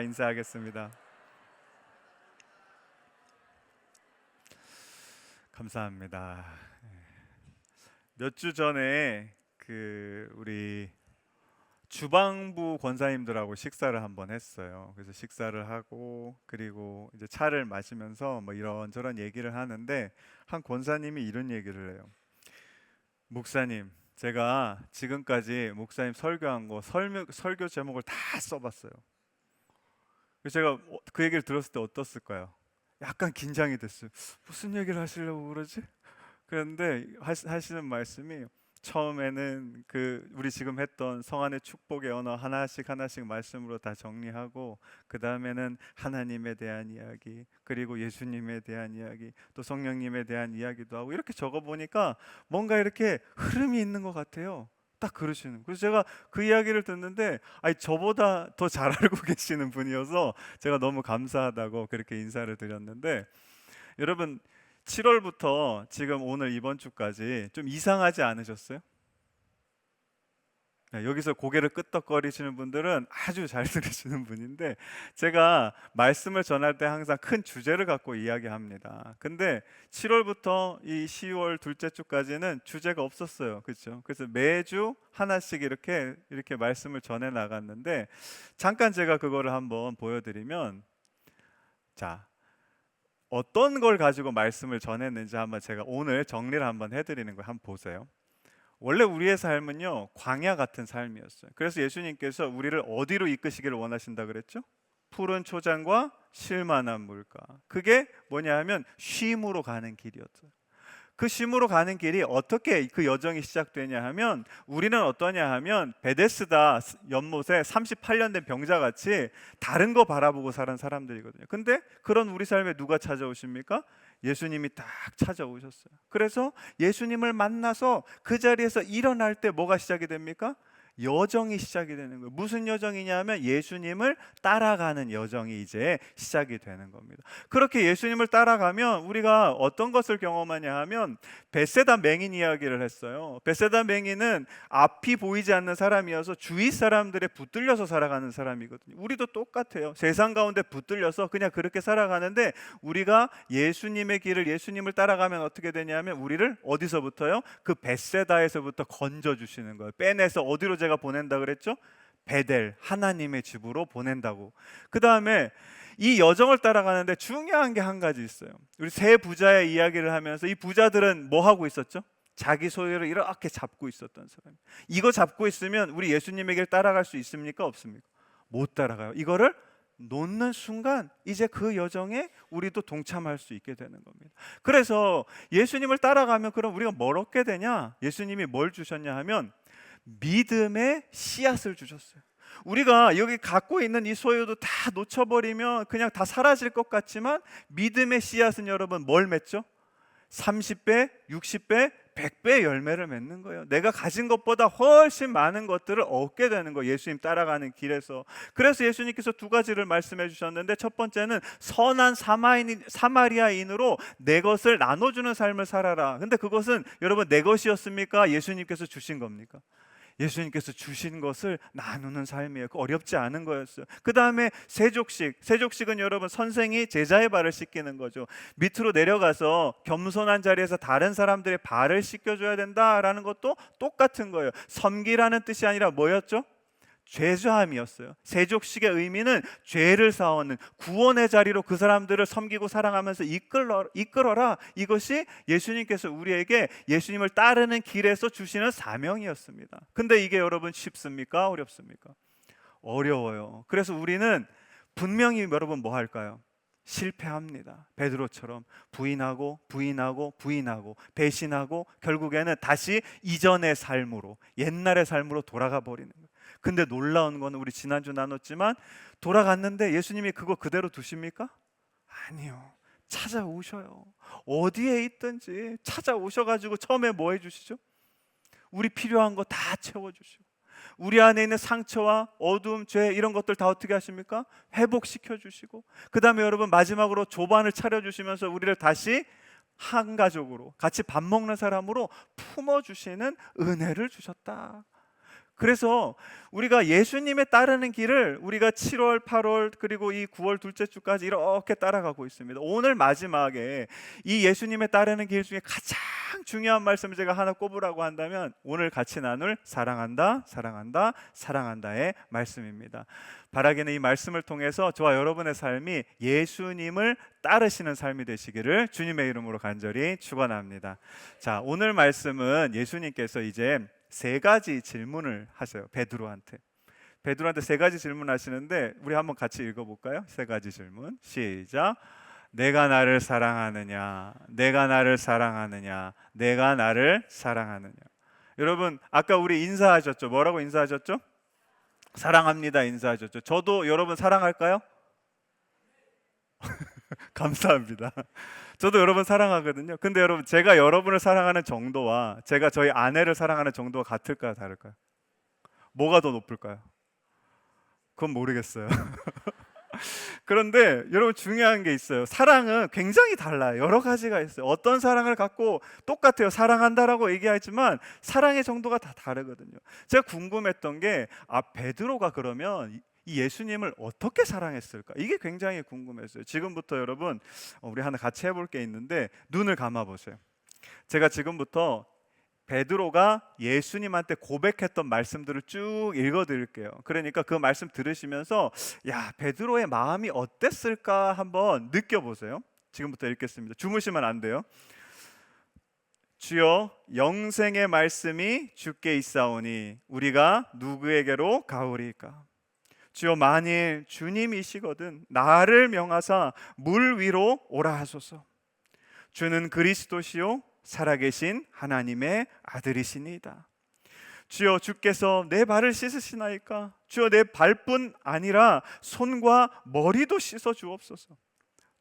인사하겠습니다. 감사합니다. 몇 주 전에 우리 주방부 권사님들하고 식사를 한번 했어요. 그래서 식사를 하고 그리고 이제 차를 마시면서 뭐 이런저런 얘기를 하는데 한 권사님이 이런 얘기를 해요. 목사님, 제가 지금까지 목사님 설교한 거 설교 제목을 다 써봤어요. 그래서 제가 그 얘기를 들었을 때 어떻을까요? 약간 긴장이 됐어요. 무슨 얘기를 하시려고 그러지? 그런데 하시는 말씀이 처음에는 우리 지금 했던 성안의 축복의 언어 하나씩 말씀으로 다 정리하고 그 다음에는 하나님에 대한 이야기, 그리고 예수님에 대한 이야기, 또 성령님에 대한 이야기도 하고 이렇게 적어보니까 뭔가 이렇게 흐름이 있는 것 같아요. 딱 그러시는. 그래서 제가 그 이야기를 듣는데 저보다 더 잘 알고 계시는 분이어서 제가 너무 감사하다고 그렇게 인사를 드렸는데, 여러분 7월부터 지금 오늘 이번 주까지 좀 이상하지 않으셨어요? 네, 여기서 고개를 끄덕거리시는 분들은 아주 잘 들으시는 분인데, 제가 말씀을 전할 때 항상 큰 주제를 갖고 이야기합니다. 근데 7월부터 이 10월 둘째 주까지는 주제가 없었어요. 그렇죠? 그래서 매주 하나씩 이렇게 말씀을 전해 나갔는데, 잠깐 제가 그거를 한번 보여드리면, 자, 어떤 걸 가지고 말씀을 전했는지 한번 제가 오늘 정리를 한번 해드리는 걸 한번 보세요. 원래 우리의 삶은요, 광야 같은 삶이었어요. 그래서 예수님께서 우리를 어디로 이끄시기를 원하신다 그랬죠? 푸른 초장과 쉴만한 물가. 그게 뭐냐 하면 쉼으로 가는 길이었어요. 그 쉼으로 가는 길이 어떻게 그 여정이 시작되냐 하면, 우리는 어떠냐 하면 베데스다 연못에 38년 된 병자같이 다른 거 바라보고 사는 사람들이거든요. 근데 그런 우리 삶에 누가 찾아오십니까? 예수님이 딱 찾아오셨어요. 그래서 예수님을 만나서 그 자리에서 일어날 때 뭐가 시작이 됩니까? 여정이 시작이 되는 거예요. 무슨 여정이냐 하면 예수님을 따라가는 여정이 이제 시작이 되는 겁니다. 그렇게 예수님을 따라가면 우리가 어떤 것을 경험하냐 하면, 벳세다 맹인 이야기를 했어요. 벳세다 맹인은 앞이 보이지 않는 사람이어서 주위 사람들에 붙들려서 살아가는 사람이거든요. 우리도 똑같아요. 세상 가운데 붙들려서 그냥 그렇게 살아가는데, 우리가 예수님의 길을, 예수님을 따라가면 어떻게 되냐면 우리를 어디서부터요? 그 벳세다에서부터 건져주시는 거예요. 빼내서 어디로 제가 보낸다 그랬죠? 베델, 하나님의 집으로 보낸다고. 그 다음에 이 여정을 따라가는데 중요한 게 한 가지 있어요. 우리 세 부자의 이야기를 하면서 이 부자들은 뭐 하고 있었죠? 자기 소유를 이렇게 잡고 있었던 사람. 이거 잡고 있으면 우리 예수님의 길 따라갈 수 있습니까? 없습니까? 못 따라가요. 이거를 놓는 순간 이제 그 여정에 우리도 동참할 수 있게 되는 겁니다. 그래서 예수님을 따라가면 그럼 우리가 뭘 얻게 되냐? 예수님이 뭘 주셨냐 하면 믿음의 씨앗을 주셨어요. 우리가 여기 갖고 있는 이 소유도 다 놓쳐버리면 그냥 다 사라질 것 같지만, 믿음의 씨앗은 여러분 뭘 맺죠? 30배, 60배, 100배 열매를 맺는 거예요. 내가 가진 것보다 훨씬 많은 것들을 얻게 되는 거예요, 예수님 따라가는 길에서. 그래서 예수님께서 두 가지를 말씀해 주셨는데, 첫 번째는 선한 사마리아인으로 내 것을 나눠주는 삶을 살아라. 근데 그것은 여러분 내 것이었습니까? 예수님께서 주신 겁니까? 예수님께서 주신 것을 나누는 삶이에요. 어렵지 않은 거였어요. 그 다음에 세족식은 여러분 선생이 제자의 발을 씻기는 거죠. 밑으로 내려가서 겸손한 자리에서 다른 사람들의 발을 씻겨줘야 된다라는 것도 똑같은 거예요. 섬기라는 뜻이 아니라 뭐였죠? 죄사함이었어요. 세족식의 의미는 죄를 사하는 구원의 자리로 그 사람들을 섬기고 사랑하면서 이끌어라. 이것이 예수님께서 우리에게 예수님을 따르는 길에서 주시는 사명이었습니다. 근데 이게 여러분 쉽습니까? 어렵습니까? 어려워요. 그래서 우리는 분명히 여러분 뭐 할까요? 실패합니다. 베드로처럼 부인하고 배신하고 결국에는 다시 이전의 삶으로, 옛날의 삶으로 돌아가 버리는 거예요. 근데 놀라운 건, 우리 지난주 나눴지만 돌아갔는데 예수님이 그거 그대로 두십니까? 아니요. 찾아오셔요. 어디에 있든지 찾아오셔가지고 처음에 뭐 해주시죠? 우리 필요한 거 다 채워주시고, 우리 안에 있는 상처와 어둠, 죄 이런 것들 다 어떻게 하십니까? 회복시켜 주시고, 그 다음에 여러분 마지막으로 조반을 차려주시면서 우리를 다시 한 가족으로 같이 밥 먹는 사람으로 품어주시는 은혜를 주셨다. 그래서 우리가 예수님의 따르는 길을 우리가 7월, 8월 그리고 이 9월 둘째 주까지 이렇게 따라가고 있습니다. 오늘 마지막에 이 예수님의 따르는 길 중에 가장 중요한 말씀을 제가 하나 꼽으라고 한다면 오늘 같이 나눌 사랑한다, 사랑한다, 사랑한다의 말씀입니다. 바라기는 이 말씀을 통해서 저와 여러분의 삶이 예수님을 따르시는 삶이 되시기를 주님의 이름으로 간절히 축원합니다. 자, 오늘 말씀은 예수님께서 이제 세 가지 질문을 하세요. 베드로한테 세 가지 질문 하시는데 우리 한번 같이 읽어볼까요? 세 가지 질문 시작. 내가 나를 사랑하느냐, 내가 나를 사랑하느냐, 내가 나를 사랑하느냐. 여러분 아까 우리 인사하셨죠? 뭐라고 인사하셨죠? 사랑합니다 인사하셨죠? 저도 여러분 사랑할까요? 감사합니다. 저도 여러분 사랑하거든요. 근데 여러분 제가 여러분을 사랑하는 정도와 제가 저희 아내를 사랑하는 정도가 같을까요? 다를까요? 뭐가 더 높을까요? 그건 모르겠어요. 그런데 여러분 중요한 게 있어요. 사랑은 굉장히 달라요. 여러 가지가 있어요. 어떤 사랑을 갖고 똑같아요. 사랑한다라고 얘기하지만 사랑의 정도가 다 다르거든요. 제가 궁금했던 게 베드로가 그러면 이 예수님을 어떻게 사랑했을까? 이게 굉장히 궁금했어요. 지금부터 여러분 우리 하나 같이 해볼 게 있는데 눈을 감아 보세요. 제가 지금부터 베드로가 예수님한테 고백했던 말씀들을 쭉 읽어드릴게요. 그러니까 그 말씀 들으시면서 야, 베드로의 마음이 어땠을까 한번 느껴보세요. 지금부터 읽겠습니다. 주무시면 안 돼요. 주여, 영생의 말씀이 주께 있사오니 우리가 누구에게로 가오리까? 주여, 만일 주님이시거든 나를 명하사 물 위로 오라 하소서. 주는 그리스도시요 살아계신 하나님의 아들이시니이다. 주여, 주께서 내 발을 씻으시나이까? 주여, 내 발뿐 아니라 손과 머리도 씻어 주옵소서.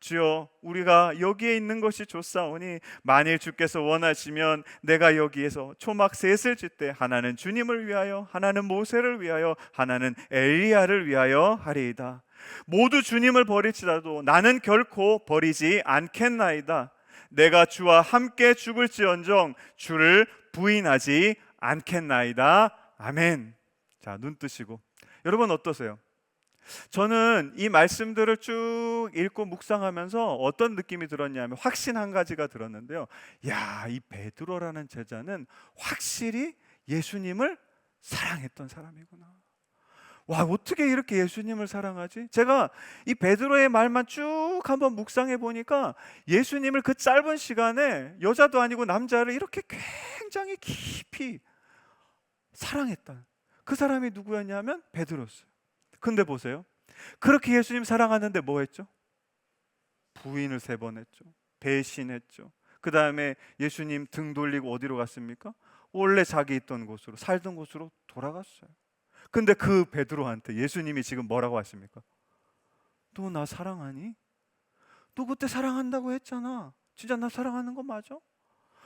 주여, 우리가 여기에 있는 것이 좋사오니 만일 주께서 원하시면 내가 여기에서 초막 셋을 짓되 하나는 주님을 위하여, 하나는 모세를 위하여, 하나는 엘리야를 위하여 하리이다. 모두 주님을 버릴지라도 나는 결코 버리지 않겠나이다. 내가 주와 함께 죽을지언정 주를 부인하지 않겠나이다. 아멘. 자, 눈 뜨시고 여러분 어떠세요? 저는 이 말씀들을 쭉 읽고 묵상하면서 어떤 느낌이 들었냐면 확신 한 가지가 들었는데요. 야, 이 베드로라는 제자는 확실히 예수님을 사랑했던 사람이구나. 와, 어떻게 이렇게 예수님을 사랑하지? 제가 이 베드로의 말만 쭉 한번 묵상해 보니까 예수님을 그 짧은 시간에 여자도 아니고 남자를 이렇게 굉장히 깊이 사랑했다. 그 사람이 누구였냐면 베드로였어요. 근데 보세요. 그렇게 예수님 사랑하는데 뭐 했죠? 부인을 3번 했죠. 배신했죠. 그 다음에 예수님 등 돌리고 어디로 갔습니까? 원래 자기 있던 곳으로, 살던 곳으로 돌아갔어요. 근데 그 베드로한테 예수님이 지금 뭐라고 하십니까? 너 나 사랑하니? 너 그때 사랑한다고 했잖아. 진짜 나 사랑하는 거 맞아?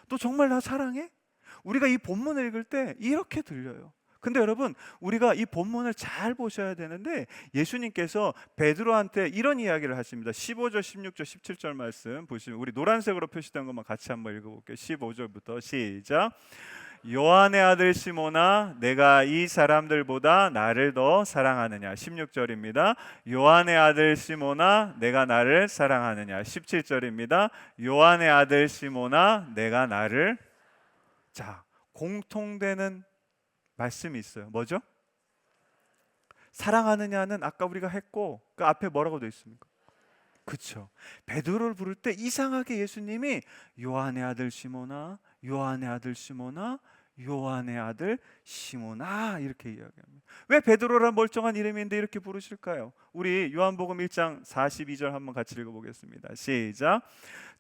너 정말 나 사랑해? 우리가 이 본문을 읽을 때 이렇게 들려요. 근데 여러분 우리가 이 본문을 잘 보셔야 되는데 예수님께서 베드로한테 이런 이야기를 하십니다. 15절, 16절, 17절 말씀 보시면 우리 노란색으로 표시된 것만 같이 한번 읽어볼게요. 15절부터 시작. 요한의 아들 시몬아, 내가 이 사람들보다 나를 더 사랑하느냐. 16절입니다. 요한의 아들 시몬아, 내가 나를 사랑하느냐. 17절입니다. 요한의 아들 시몬아, 내가 나를. 자, 공통되는 말씀이 있어요. 뭐죠? 사랑하느냐는 아까 우리가 했고 그 앞에 뭐라고 되어 있습니까? 그렇죠. 베드로를 부를 때 이상하게 예수님이 요한의 아들 시몬아, 요한의 아들 시몬아, 요한의 아들 시몬아 이렇게 이야기합니다. 왜 베드로란 멀쩡한 이름인데 이렇게 부르실까요? 우리 요한복음 1장 42절 한번 같이 읽어보겠습니다. 시작.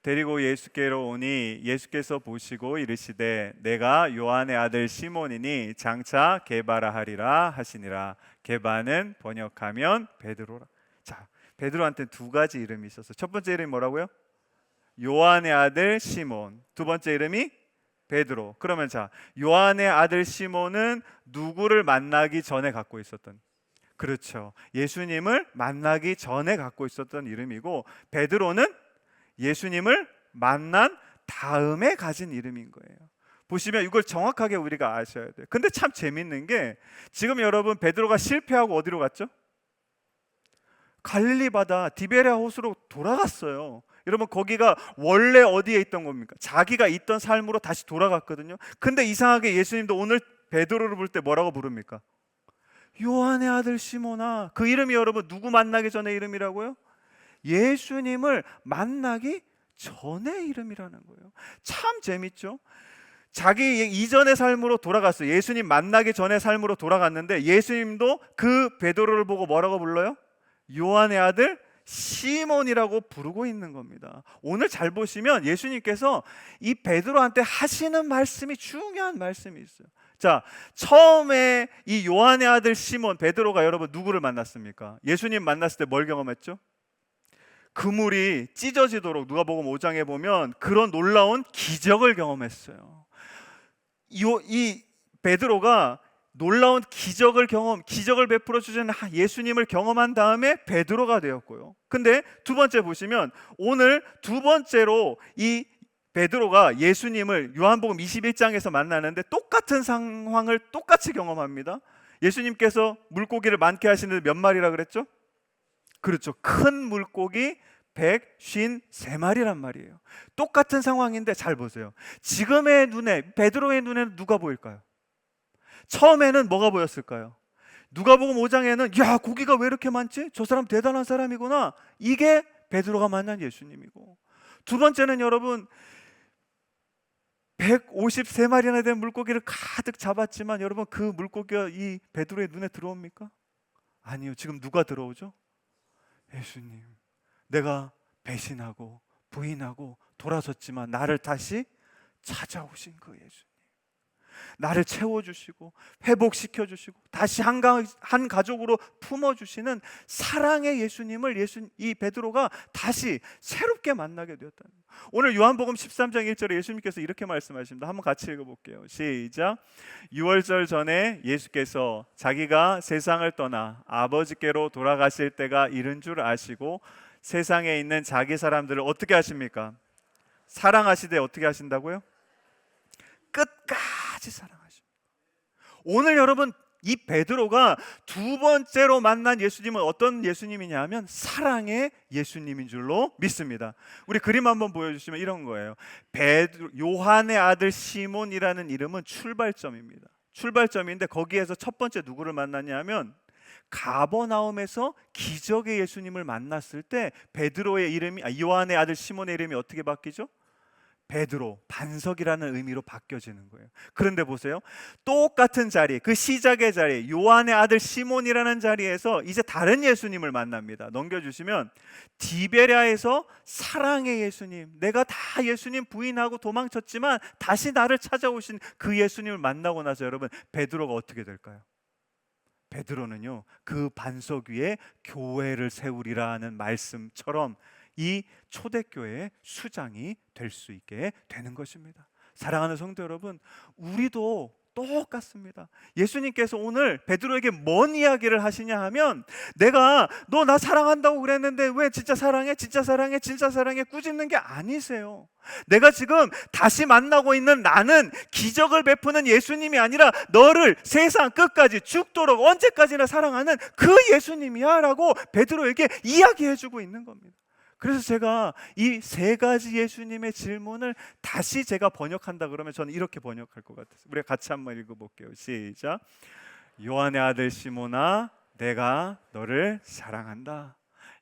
데리고 예수께로 오니 예수께서 보시고 이르시되 내가 요한의 아들 시몬이니 장차 게바라 하리라 하시니라. 게바는 번역하면 베드로라. 자, 베드로한테 2가지 이름이 있었어요. 첫 번째 이름이 뭐라고요? 요한의 아들 시몬. 두 번째 이름이 베드로. 그러면 자, 요한의 아들 시몬은 누구를 만나기 전에 갖고 있었던? 그렇죠. 예수님을 만나기 전에 갖고 있었던 이름이고 베드로는 예수님을 만난 다음에 가진 이름인 거예요. 보시면 이걸 정확하게 우리가 아셔야 돼요. 근데 참 재밌는 게 지금 여러분 베드로가 실패하고 어디로 갔죠? 갈릴리 바다 디베랴 호수로 돌아갔어요. 여러분 거기가 원래 어디에 있던 겁니까? 자기가 있던 삶으로 다시 돌아갔거든요. 근데 이상하게 예수님도 오늘 베드로를 볼 때 뭐라고 부릅니까? 요한의 아들 시몬아. 그 이름이 여러분 누구 만나기 전에 이름이라고요? 예수님을 만나기 전의 이름이라는 거예요. 참 재밌죠? 자기 이전의 삶으로 돌아갔어요. 예수님 만나기 전의 삶으로 돌아갔는데 예수님도 그 베드로를 보고 뭐라고 불러요? 요한의 아들 시몬이라고 부르고 있는 겁니다. 오늘 잘 보시면 예수님께서 이 베드로한테 하시는 말씀이 중요한 말씀이 있어요. 자, 처음에 이 요한의 아들 시몬 베드로가 여러분 누구를 만났습니까? 예수님 만났을 때 뭘 경험했죠? 그물이 찢어지도록 누가복음 5장에 보면 그런 놀라운 기적을 경험했어요. 이 베드로가 놀라운 기적을 베풀어 주신 예수님을 경험한 다음에 베드로가 되었고요. 근데 두 번째 보시면 오늘 두 번째로 이 베드로가 예수님을 요한복음 21장에서 만나는데 똑같은 상황을 똑같이 경험합니다. 예수님께서 물고기를 많게 하시는데 몇 마리라 그랬죠? 그렇죠. 큰 물고기 153마리란 말이에요. 똑같은 상황인데 잘 보세요. 지금의 눈에 베드로의 눈에는 누가 보일까요? 처음에는 뭐가 보였을까요? 누가복음 5장에는 야 고기가 왜 이렇게 많지? 저 사람 대단한 사람이구나. 이게 베드로가 만난 예수님이고, 두 번째는 여러분 153마리나 된 물고기를 가득 잡았지만 여러분 그 물고기가 이 베드로의 눈에 들어옵니까? 아니요. 지금 누가 들어오죠? 예수님. 내가 배신하고 부인하고 돌아섰지만 나를 다시 찾아오신 그 예수님, 나를 채워주시고 회복시켜주시고 다시 한 가족으로 품어주시는 사랑의 예수님을 이 베드로가 다시 새롭게 만나게 되었다는 거예요. 오늘 요한복음 13장 1절에 예수님께서 이렇게 말씀하십니다. 한번 같이 읽어볼게요. 시작. 유월절 전에 예수께서 자기가 세상을 떠나 아버지께로 돌아가실 때가 이른 줄 아시고 세상에 있는 자기 사람들을 어떻게 하십니까? 사랑하시되 어떻게 하신다고요? 끝까지 사랑하십니다. 오늘 여러분 이 베드로가 두 번째로 만난 예수님은 어떤 예수님이냐 하면 사랑의 예수님인 줄로 믿습니다. 우리 그림 한번 보여주시면 이런 거예요. 요한의 아들 시몬이라는 이름은 출발점입니다. 출발점인데 거기에서 첫 번째 누구를 만났냐 하면 가버나움에서 기적의 예수님을 만났을 때 베드로의 이름이 요한의 아들 시몬의 이름이 어떻게 바뀌죠? 베드로, 반석이라는 의미로 바뀌어지는 거예요. 그런데 보세요. 똑같은 자리, 그 시작의 자리, 요한의 아들 시몬이라는 자리에서 이제 다른 예수님을 만납니다. 넘겨주시면 디베랴에서 사랑의 예수님, 내가 다 예수님 부인하고 도망쳤지만 다시 나를 찾아오신 그 예수님을 만나고 나서 여러분 베드로가 어떻게 될까요? 베드로는요 그 반석 위에 교회를 세우리라는 말씀처럼 이 초대교회의 수장이 될 수 있게 되는 것입니다. 사랑하는 성도 여러분, 우리도 똑같습니다. 예수님께서 오늘 베드로에게 뭔 이야기를 하시냐 하면 내가 너 나 사랑한다고 그랬는데 왜 진짜 사랑해? 진짜 사랑해? 진짜 사랑해? 꾸짖는 게 아니세요. 내가 지금 다시 만나고 있는 나는 기적을 베푸는 예수님이 아니라 너를 세상 끝까지 죽도록 언제까지나 사랑하는 그 예수님이야 라고 베드로에게 이야기해주고 있는 겁니다. 그래서 제가 이 세 가지 예수님의 질문을 다시 제가 번역한다 그러면 저는 이렇게 번역할 것 같아요. 우리 같이 한번 읽어볼게요. 시작. 요한의 아들 시몬아, 내가 너를 사랑한다.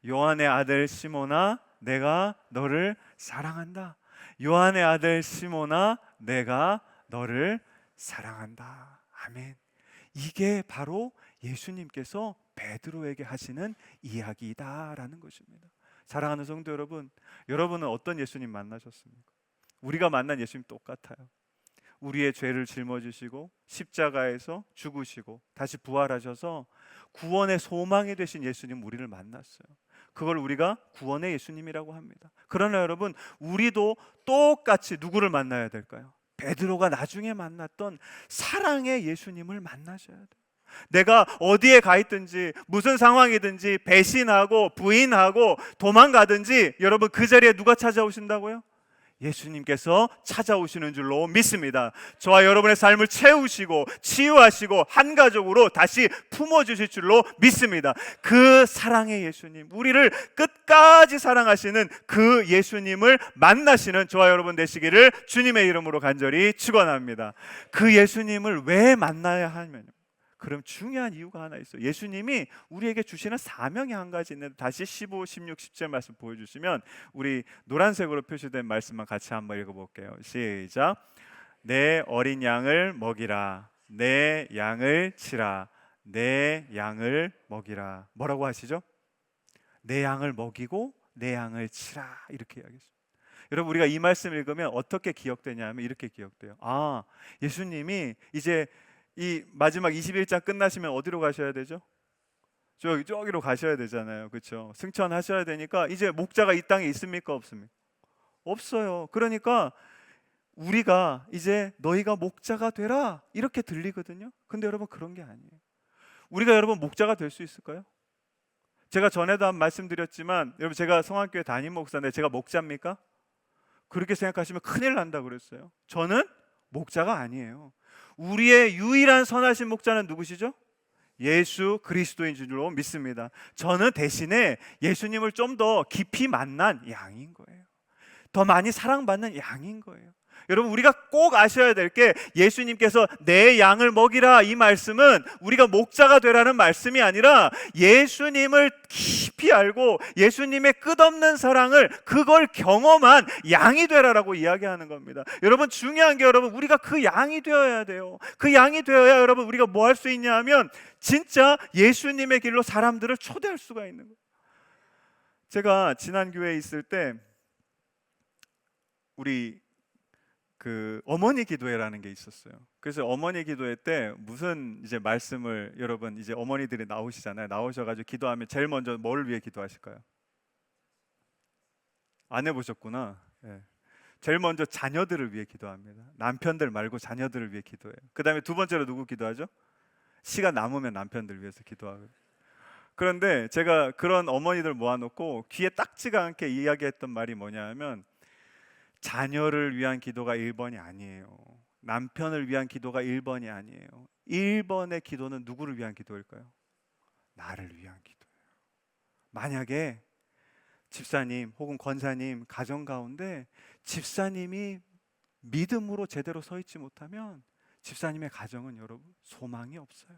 요한의 아들 시몬아, 내가 너를 사랑한다. 요한의 아들 시몬아, 내가 너를 사랑한다. 아멘. 이게 바로 예수님께서 베드로에게 하시는 이야기다라는 것입니다. 사랑하는 성도 여러분, 여러분은 어떤 예수님 만나셨습니까? 우리가 만난 예수님 똑같아요. 우리의 죄를 짊어지시고 십자가에서 죽으시고 다시 부활하셔서 구원의 소망이 되신 예수님 우리를 만났어요. 그걸 우리가 구원의 예수님이라고 합니다. 그러나 여러분 우리도 똑같이 누구를 만나야 될까요? 베드로가 나중에 만났던 사랑의 예수님을 만나셔야 돼요. 내가 어디에 가 있든지 무슨 상황이든지 배신하고 부인하고 도망가든지 여러분 그 자리에 누가 찾아오신다고요? 예수님께서 찾아오시는 줄로 믿습니다. 저와 여러분의 삶을 채우시고 치유하시고 한 가족으로 다시 품어주실 줄로 믿습니다. 그 사랑의 예수님, 우리를 끝까지 사랑하시는 그 예수님을 만나시는 저와 여러분 되시기를 주님의 이름으로 간절히 축원합니다. 그 예수님을 왜 만나야 하면요, 그럼 중요한 이유가 하나 있어요. 예수님이 우리에게 주시는 사명이 한 가지 있는데, 다시 15, 16, 17 말씀 보여주시면 우리 노란색으로 표시된 말씀만 같이 한번 읽어볼게요. 시작. 내 어린 양을 먹이라. 내 양을 치라. 내 양을 먹이라. 뭐라고 하시죠? 내 양을 먹이고 내 양을 치라, 이렇게 이야기했어요. 여러분, 우리가 이 말씀 읽으면 어떻게 기억되냐면 이렇게 기억돼요. 아, 예수님이 이제 이 마지막 21장 끝나시면 어디로 가셔야 되죠? 저기로 가셔야 되잖아요. 그렇죠? 승천하셔야 되니까 이제 목자가 이 땅에 있습니까? 없습니까? 없어요. 그러니까 우리가 이제 너희가 목자가 되라, 이렇게 들리거든요. 근데 여러분, 그런 게 아니에요. 우리가 여러분 목자가 될 수 있을까요? 제가 전에도 한 말씀드렸지만, 여러분, 제가 성안교회 담임 목사인데 제가 목자입니까? 그렇게 생각하시면 큰일 난다 그랬어요. 저는 목자가 아니에요. 우리의 유일한 선하신 목자는 누구시죠? 예수 그리스도인 줄로 믿습니다. 저는 대신에 예수님을 좀 더 깊이 만난 양인 거예요. 더 많이 사랑받는 양인 거예요. 여러분, 우리가 꼭 아셔야 될 게, 예수님께서 내 양을 먹이라, 이 말씀은 우리가 목자가 되라는 말씀이 아니라 예수님을 깊이 알고 예수님의 끝없는 사랑을, 그걸 경험한 양이 되라라고 이야기하는 겁니다. 여러분, 중요한 게, 여러분, 우리가 그 양이 되어야 돼요. 그 양이 되어야 여러분, 우리가 뭐 할 수 있냐 하면 진짜 예수님의 길로 사람들을 초대할 수가 있는 거예요. 제가 지난 교회에 있을 때 우리 그 어머니 기도회라는 게 있었어요. 그래서 어머니 기도회 때 무슨 이제 말씀을, 여러분, 이제 어머니들이 나오시잖아요. 나오셔가지고 기도하면 제일 먼저 뭘 위해 기도하실까요? 안 해보셨구나. 네. 제일 먼저 자녀들을 위해 기도합니다. 남편들 말고 자녀들을 위해 기도해요. 그 다음에 두 번째로 누구 기도하죠? 시간 남으면 남편들 위해서 기도하고. 그런데 제가 그런 어머니들 모아놓고 귀에 딱지가 않게 이야기했던 말이 뭐냐 하면, 자녀를 위한 기도가 1번이 아니에요. 남편을 위한 기도가 1번이 아니에요. 1번의 기도는 누구를 위한 기도일까요? 나를 위한 기도예요. 만약에 집사님 혹은 권사님 가정 가운데 집사님이 믿음으로 제대로 서 있지 못하면 집사님의 가정은 여러분 소망이 없어요.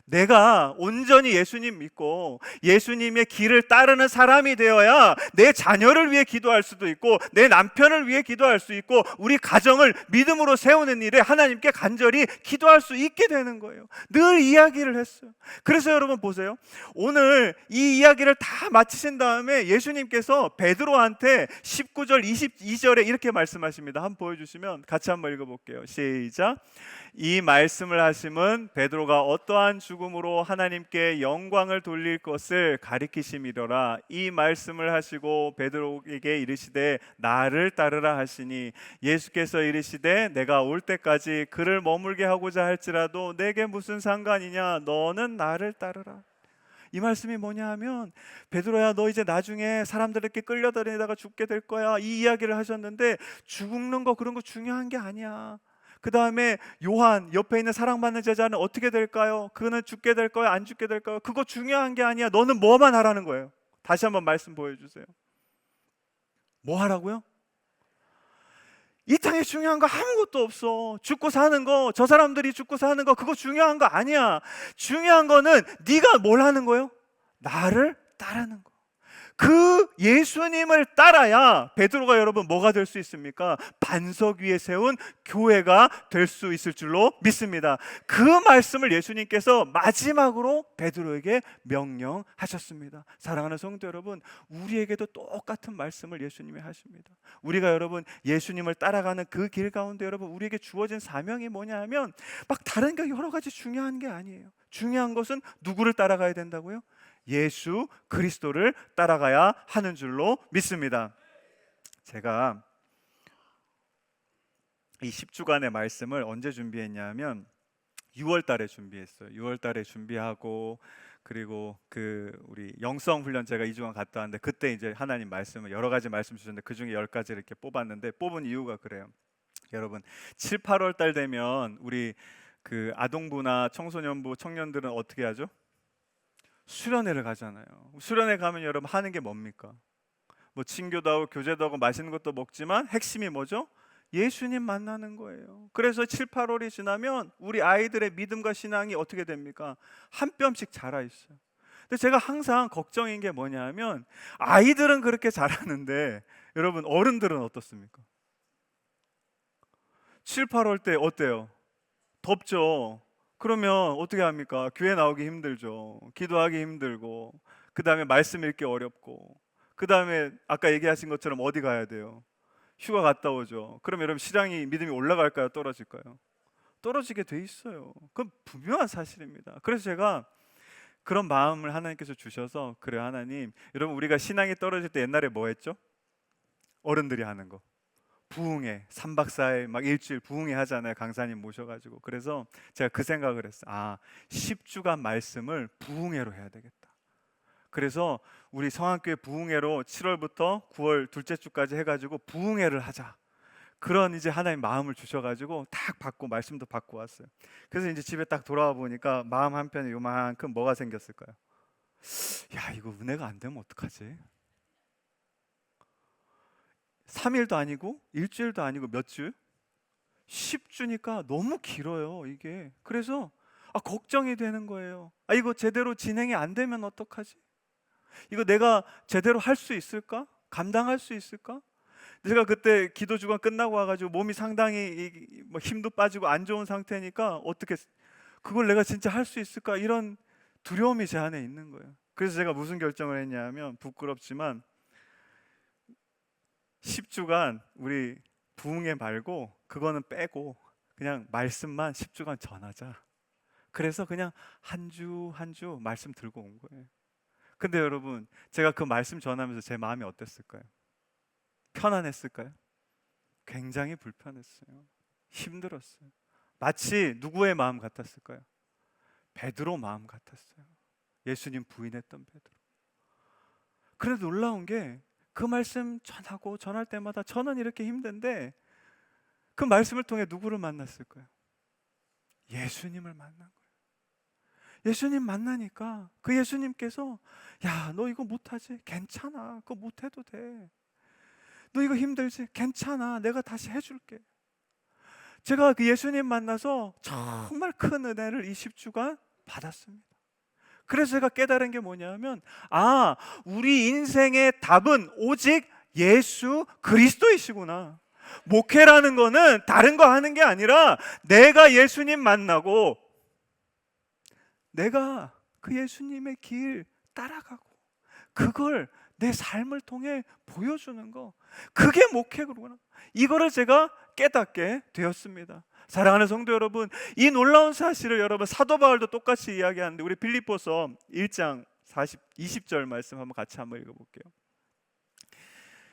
내가 온전히 예수님 믿고 예수님의 길을 따르는 사람이 되어야 내 자녀를 위해 기도할 수도 있고 내 남편을 위해 기도할 수 있고 우리 가정을 믿음으로 세우는 일에 하나님께 간절히 기도할 수 있게 되는 거예요. 늘 이야기를 했어요. 그래서 여러분 보세요. 오늘 이 이야기를 다 마치신 다음에 예수님께서 베드로한테 19절 22절에 이렇게 말씀하십니다. 한번 보여주시면 같이 한번 읽어볼게요. 시작. 이 말씀을 하심은 베드로가 어떠한 죽음으로 하나님께 영광을 돌릴 것을 가리키심이더라. 이 말씀을 하시고 베드로에게 이르시되 나를 따르라 하시니 예수께서 이르시되 내가 올 때까지 그를 머물게 하고자 할지라도 내게 무슨 상관이냐, 너는 나를 따르라. 이 말씀이 뭐냐 하면, 베드로야, 너 이제 나중에 사람들에게 끌려다니다가 죽게 될 거야, 이 이야기를 하셨는데 죽는 거 그런 거 중요한 게 아니야. 그 다음에 요한 옆에 있는 사랑받는 제자는 어떻게 될까요? 그는 죽게 될 거야, 안 죽게 될 거야? 그거 중요한 게 아니야. 너는 뭐만 하라는 거예요. 다시 한번 말씀 보여주세요. 뭐 하라고요? 이 땅에 중요한 거 아무것도 없어. 죽고 사는 거, 저 사람들이 죽고 사는 거, 그거 중요한 거 아니야. 중요한 거는 네가 뭘 하는 거예요? 나를 따르는 거. 그 예수님을 따라야 베드로가 여러분 뭐가 될 수 있습니까? 반석 위에 세운 교회가 될 수 있을 줄로 믿습니다. 그 말씀을 예수님께서 마지막으로 베드로에게 명령하셨습니다. 사랑하는 성도 여러분, 우리에게도 똑같은 말씀을 예수님이 하십니다. 우리가 여러분 예수님을 따라가는 그 길 가운데 여러분 우리에게 주어진 사명이 뭐냐 하면 막 다른 게 여러 가지 중요한 게 아니에요. 중요한 것은 누구를 따라가야 된다고요? 예수 그리스도를 따라가야 하는 줄로 믿습니다. 제가 이 10주간의 말씀을 언제 준비했냐면 6월 달에 준비했어요. 6월 달에 준비하고, 그리고 그 우리 영성 훈련 제가 2주간 갔다 왔는데, 그때 이제 하나님 말씀을 여러 가지 말씀 주셨는데 그 중에 10가지를 이렇게 뽑았는데, 뽑은 이유가 그래요. 여러분, 7, 8월 달 되면 우리 그 아동부나 청소년부 청년들은 어떻게 하죠? 수련회를 가잖아요. 수련회 가면 여러분 하는 게 뭡니까? 뭐 친교도 하고 교제도 하고 맛있는 것도 먹지만 핵심이 뭐죠? 예수님 만나는 거예요. 그래서 7, 8월이 지나면 우리 아이들의 믿음과 신앙이 어떻게 됩니까? 한 뼘씩 자라 있어요. 근데 제가 항상 걱정인 게 뭐냐면, 아이들은 그렇게 자라는데 여러분 어른들은 어떻습니까? 7, 8월 때 어때요? 덥죠. 그러면 어떻게 합니까? 교회 나오기 힘들죠. 기도하기 힘들고, 그 다음에 말씀 읽기 어렵고, 그 다음에 아까 얘기하신 것처럼 어디 가야 돼요? 휴가 갔다 오죠. 그럼 여러분 신앙이 믿음이 올라갈까요? 떨어질까요? 떨어지게 돼 있어요. 그건 분명한 사실입니다. 그래서 제가 그런 마음을 하나님께서 주셔서, 그래요 하나님, 여러분 우리가 신앙이 떨어질 때 옛날에 뭐 했죠? 어른들이 하는 거, 부흥회 3박 4일 막 일주일 부흥회 하잖아요. 강사님 모셔가지고. 그래서 제가 그 생각을 했어요. 10주간 말씀을 부흥회로 해야 되겠다. 그래서 우리 성안교회 부흥회로 7월부터 9월 둘째 주까지 해가지고 부흥회를 하자. 그런 이제 하나님 마음을 주셔가지고 딱 받고 말씀도 받고 왔어요. 그래서 이제 집에 딱 돌아와 보니까 마음 한편에 요만큼 뭐가 생겼을까요? 야, 이거 은혜가 안 되면 어떡하지? 3일도 아니고 일주일도 아니고 몇 주? 10주니까 너무 길어요 이게. 그래서 걱정이 되는 거예요. 이거 제대로 진행이 안 되면 어떡하지? 이거 내가 제대로 할 수 있을까? 감당할 수 있을까? 제가 그때 기도 주간 끝나고 와가지고 몸이 상당히 뭐 힘도 빠지고 안 좋은 상태니까, 어떻게 그걸 내가 진짜 할 수 있을까? 이런 두려움이 제 안에 있는 거예요. 그래서 제가 무슨 결정을 했냐면, 부끄럽지만 10주간 우리 부흥회 말고 그거는 빼고 그냥 말씀만 10주간 전하자. 그래서 그냥 한 주 한 주 말씀 들고 온 거예요. 근데 여러분, 제가 그 말씀 전하면서 제 마음이 어땠을까요? 편안했을까요? 굉장히 불편했어요. 힘들었어요. 마치 누구의 마음 같았을까요? 베드로 마음 같았어요. 예수님 부인했던 베드로. 그래도 놀라운 게, 그 말씀 전하고 전할 때마다 저는 이렇게 힘든데 그 말씀을 통해 누구를 만났을까요? 예수님을 만난 거예요. 예수님 만나니까 그 예수님께서, 야, 너 이거 못하지? 괜찮아. 그거 못해도 돼. 너 이거 힘들지? 괜찮아. 내가 다시 해줄게. 제가 그 예수님 만나서 정말 큰 은혜를 20주간 받았습니다. 그래서 제가 깨달은 게 뭐냐면, 우리 인생의 답은 오직 예수 그리스도이시구나. 목회라는 거는 다른 거 하는 게 아니라 내가 예수님 만나고 내가 그 예수님의 길 따라가고 그걸 내 삶을 통해 보여주는 거, 그게 목회구나. 이거를 제가 깨닫게 되었습니다. 사랑하는 성도 여러분, 이 놀라운 사실을 여러분 사도 바울도 똑같이 이야기하는데, 우리 빌립보서 1장 20절 말씀 한번 같이 한번 읽어볼게요.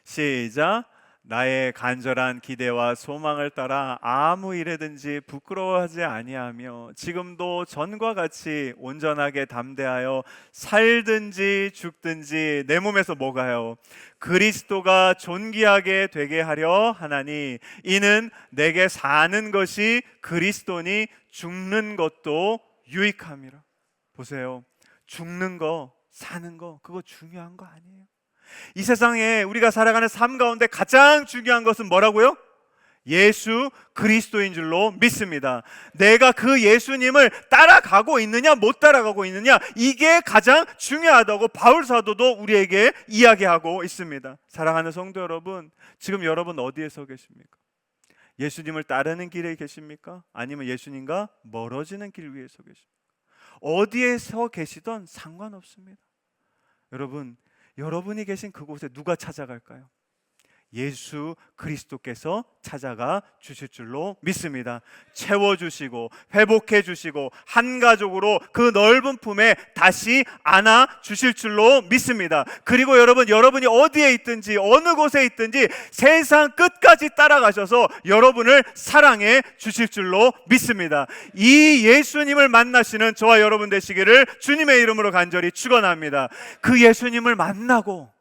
시작. 나의 간절한 기대와 소망을 따라 아무 일에든지 부끄러워하지 아니하며 지금도 전과 같이 온전하게 담대하여 살든지 죽든지 내 몸에서 뭐가요? 그리스도가 존귀하게 되게 하려 하나니, 이는 내게 사는 것이 그리스도니 죽는 것도 유익함이라. 보세요. 죽는 거, 사는 거, 그거 중요한 거 아니에요. 이 세상에 우리가 살아가는 삶 가운데 가장 중요한 것은 뭐라고요? 예수 그리스도인 줄로 믿습니다. 내가 그 예수님을 따라가고 있느냐 못 따라가고 있느냐, 이게 가장 중요하다고 바울 사도도 우리에게 이야기하고 있습니다. 사랑하는 성도 여러분, 지금 여러분 어디에 서 계십니까? 예수님을 따르는 길에 계십니까? 아니면 예수님과 멀어지는 길 위에 서 계십니까? 어디에 서 계시던 상관없습니다. 여러분, 여러분이 계신 그곳에 누가 찾아갈까요? 예수 그리스도께서 찾아가 주실 줄로 믿습니다. 채워주시고 회복해주시고 한 가족으로 그 넓은 품에 다시 안아 주실 줄로 믿습니다. 그리고 여러분이 어디에 있든지 어느 곳에 있든지 세상 끝까지 따라가셔서 여러분을 사랑해 주실 줄로 믿습니다. 이 예수님을 만나시는 저와 여러분 되시기를 주님의 이름으로 간절히 축원합니다. 그 예수님을 만나고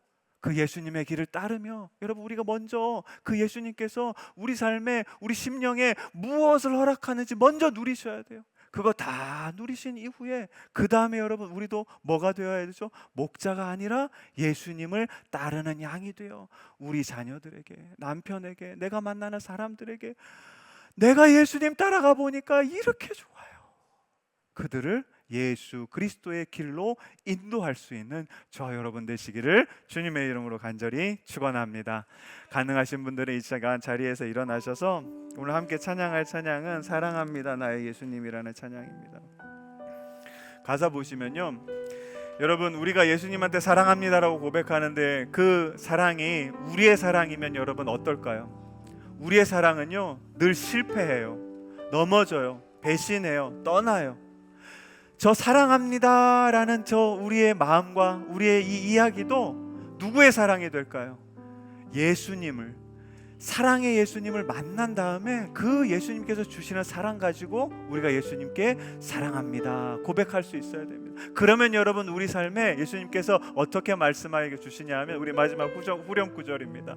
그 예수님의 길을 따르며 여러분, 우리가 먼저 그 예수님께서 우리 삶에, 우리 심령에 무엇을 허락하는지 먼저 누리셔야 돼요. 그거 다 누리신 이후에 그 다음에 여러분, 우리도 뭐가 되어야 되죠? 목자가 아니라 예수님을 따르는 양이 되어 우리 자녀들에게, 남편에게, 내가 만나는 사람들에게 내가 예수님 따라가 보니까 이렇게 좋아요. 그들을 예수 그리스도의 길로 인도할 수 있는 저와 여러분 되시기를 주님의 이름으로 간절히 축원합니다. 가능하신 분들은 이 시간 자리에서 일어나셔서 오늘 함께 찬양할 찬양은 사랑합니다 나의 예수님이라는 찬양입니다. 가사 보시면요, 여러분, 우리가 예수님한테 사랑합니다라고 고백하는데 그 사랑이 우리의 사랑이면 여러분 어떨까요? 우리의 사랑은요 늘 실패해요, 넘어져요, 배신해요, 떠나요. 저 사랑합니다라는 저 우리의 마음과 우리의 이 이야기도 누구의 사랑이 될까요? 예수님을, 사랑의 예수님을 만난 다음에 그 예수님께서 주시는 사랑 가지고 우리가 예수님께 사랑합니다 고백할 수 있어야 됩니다. 그러면 여러분, 우리 삶에 예수님께서 어떻게 말씀하여 주시냐 하면 우리 마지막 후렴 구절입니다.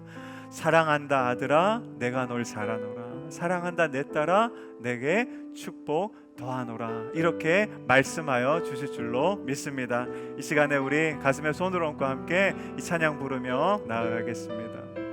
사랑한다 아들아 내가 널 사랑하노라, 사랑한다 내 딸아 내게 축복 더하노라, 이렇게 말씀하여 주실 줄로 믿습니다. 이 시간에 우리 가슴에 손을 얹고 함께 이 찬양 부르며 나아가겠습니다.